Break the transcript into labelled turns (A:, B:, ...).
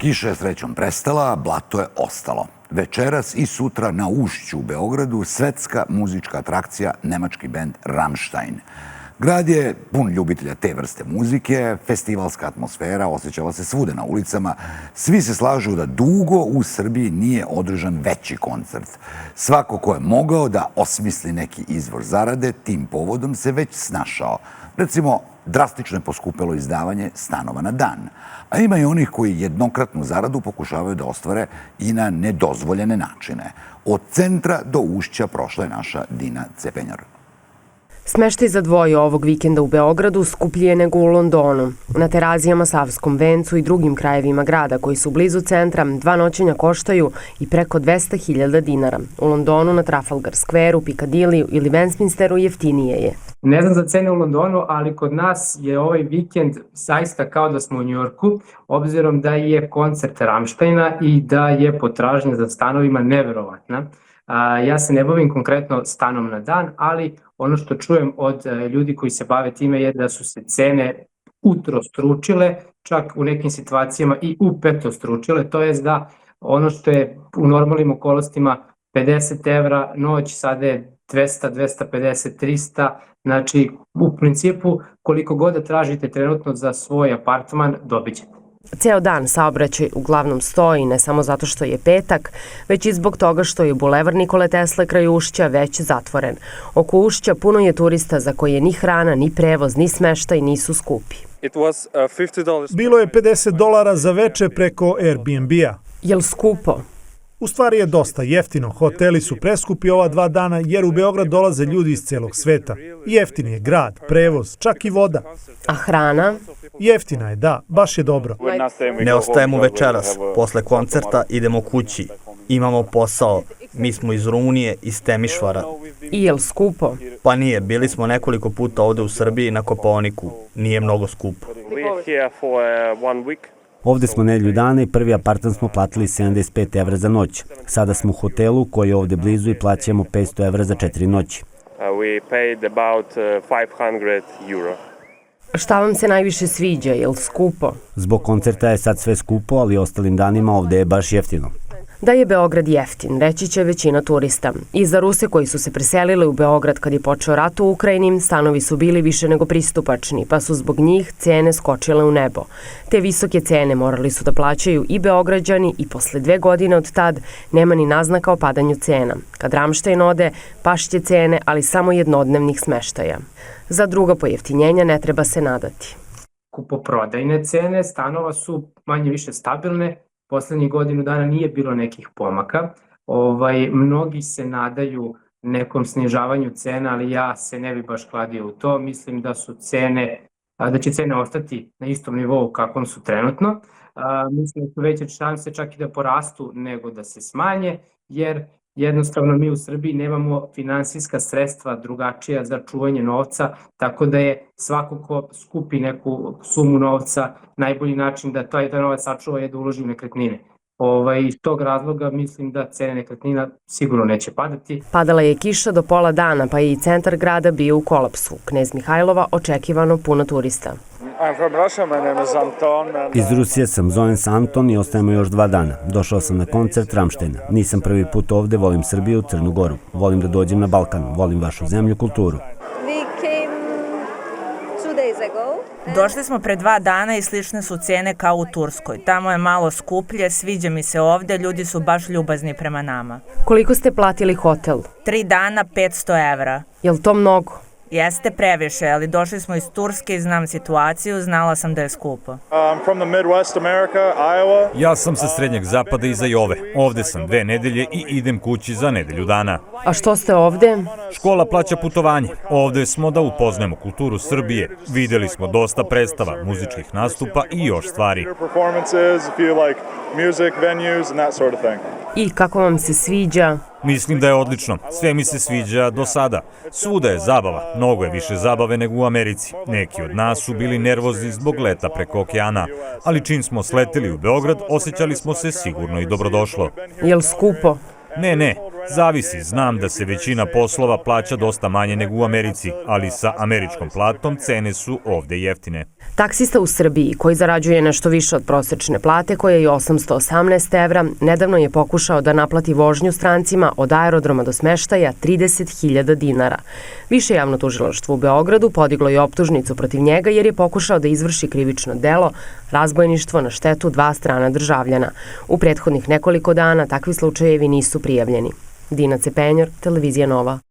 A: Kiša je srećom prestala, a blato je ostalo. Večeras i sutra na Ušću u Beogradu svetska muzička atrakcija nemački bend Rammstein. Grad je pun ljubitelja te vrste muzike, festivalska atmosfera osjećala se svude na ulicama. Svi se slažu da dugo u Srbiji nije održan veći koncert. Svako ko je mogao da osmisli neki izvor zarade, tim povodom se već snašao. Recimo, drastično je poskupelo izdavanje stanova na dan. A ima i onih koji jednokratnu zaradu pokušavaju da ostvare i na nedozvoljene načine. Od centra do Ušća prošla je naša Dina Cepenjar.
B: Smeštaj za dvoje ovog vikenda u Beogradu skuplji je nego u Londonu. Na Terazijama, Savskom vencu i drugim krajevima grada koji su blizu centra, 2 noćenja koštaju i preko 200.000 dinara. U Londonu, na Trafalgar Square-u, Piccadilly ili Westminsteru jeftinije je.
C: Ne znam za cene u Londonu, ali kod nas je ovaj vikend zaista kao da smo u Njujorku, obzirom da je koncert Rammsteina i da je potražnja za stanovima neverovatna. Ja se ne bavim konkretno stanom na dan, ali ono što čujem od ljudi koji se bave time je da su se cene utrostručile, čak u nekim situacijama i upetostručile, to je da ono što je u normalnim okolnostima 50 evra noć, sada je 200, 250, 300, znači u principu koliko god da tražite trenutno za svoj apartman, dobit ćete.
B: Ceo dan saobraćaj uglavnom stoji, ne samo zato što je petak, već i zbog toga što je Bulevar Nikole Tesle kraj Ušća već zatvoren. Oko Ušća puno je turista za koje ni hrana, ni prevoz, ni smeštaj nisu skupi.
D: Bilo je $50 za veče preko Airbnb-a.
B: Jel skupo?
D: U stvari je dosta jeftino. Hoteli su preskupi ova 2 dana jer u Beograd dolaze ljudi iz celog sveta. Jeftin je grad, prevoz, čak i voda.
B: A hrana?
D: Jeftina je, da, baš je dobro.
E: Ne ostajemo večeras. Posle koncerta idemo kući. Imamo posao. Mi smo iz Rumunije, iz Temišvara.
B: I jel skupo?
E: Pa nije, bili smo nekoliko puta ovde u Srbiji na Kopaoniku. Nije mnogo skupo.
F: Ovde smo nedelju dana i prvi apartman smo platili 75 evra za noć. Sada smo u hotelu koji je ovde blizu i plaćamo 500 evra za 4 noći.
B: Šta vam se najviše sviđa, jel skupo?
F: Zbog koncerta je sad sve skupo, ali ostalim danima ovde je baš jeftino.
B: Da je Beograd jeftin, reći će većina turista. I za Ruse koji su se preselili u Beograd kad je počeo rat u Ukrajini, stanovi su bili više nego pristupačni, pa su zbog njih cene skočile u nebo. Te visoke cene morali su da plaćaju i Beograđani i posle 2 godine od tad nema ni naznaka o padanju cena. Kad Rammstein ode, pašće cene, ali samo jednodnevnih smeštaja. Za druga pojeftinjenja ne treba se nadati.
C: Kupoprodajne cene stanova su manje više stabilne. Poslednjih godinu dana nije bilo nekih pomaka. Mnogi se nadaju nekom snižavanju cena, ali ja se ne bi baš kladio u to. Mislim da će cene ostati na istom nivou kakvom su trenutno. Mislim da su veće šanse čak i da porastu nego da se smanje, jer jednostavno mi u Srbiji nemamo finansijska sredstva drugačija za čuvanje novca, tako da je svako ko skupi neku sumu novca, najbolji način da taj novac sačuva je da uloži u nekretnine. Iz tog razloga mislim da cene nekretnina sigurno neće padati.
B: Padala je kiša do pola dana, pa je i centar grada bio u kolapsu. Knez Mihajlova očekivano puno turista.
F: Iz Rusije sam, zovem se Anton i ostajemo još 2 dana. Došao sam na koncert Rammsteina. Nisam prvi put ovde, volim Srbiju, Crnu Goru. Volim da dođem na Balkan, volim vašu zemlju, kulturu.
G: Došli smo pre 2 dana i slične su cene kao u Turskoj. Tamo je malo skuplje, sviđa mi se ovde, ljudi su baš ljubazni prema nama.
B: Koliko ste platili hotel?
G: 3 dana, 500 evra.
B: Jel to mnogo?
G: Jeste previše, ali došli smo iz Turske i znam situaciju, znala sam da je skupo.
H: Ja sam sa Srednjeg zapada iza Jove. Ovde sam 2 nedelje i idem kući za nedelju dana.
B: A što ste ovde?
H: Škola plaća putovanje. Ovde smo da upoznajemo kulturu Srbije. Videli smo dosta predstava, muzičkih nastupa i još stvari.
B: I kako vam se sviđa?
H: Mislim da je odlično. Sve mi se sviđa do sada. Svuda je zabava. Mnogo je više zabave nego u Americi. Neki od nas su bili nervozni zbog leta preko okeana. Ali čim smo sleteli u Beograd, osjećali smo se sigurno i dobrodošlo.
B: Jel skupo?
H: Ne, Zavisi, znam da se većina poslova plaća dosta manje nego u Americi, ali sa američkom platom cene su ovde jeftine.
B: Taksista u Srbiji, koji zarađuje nešto više od prosečne plate, koja je 818 evra, nedavno je pokušao da naplati vožnju strancima od aerodroma do smeštaja 30.000 dinara. Više javno tužilaštvo u Beogradu podiglo je optužnicu protiv njega jer je pokušao da izvrši krivično delo razbojništvo na štetu dva strana državljana. U prethodnih nekoliko dana takvi slučajevi nisu prijavljeni. Dina Cepenjor, Televizija Nova.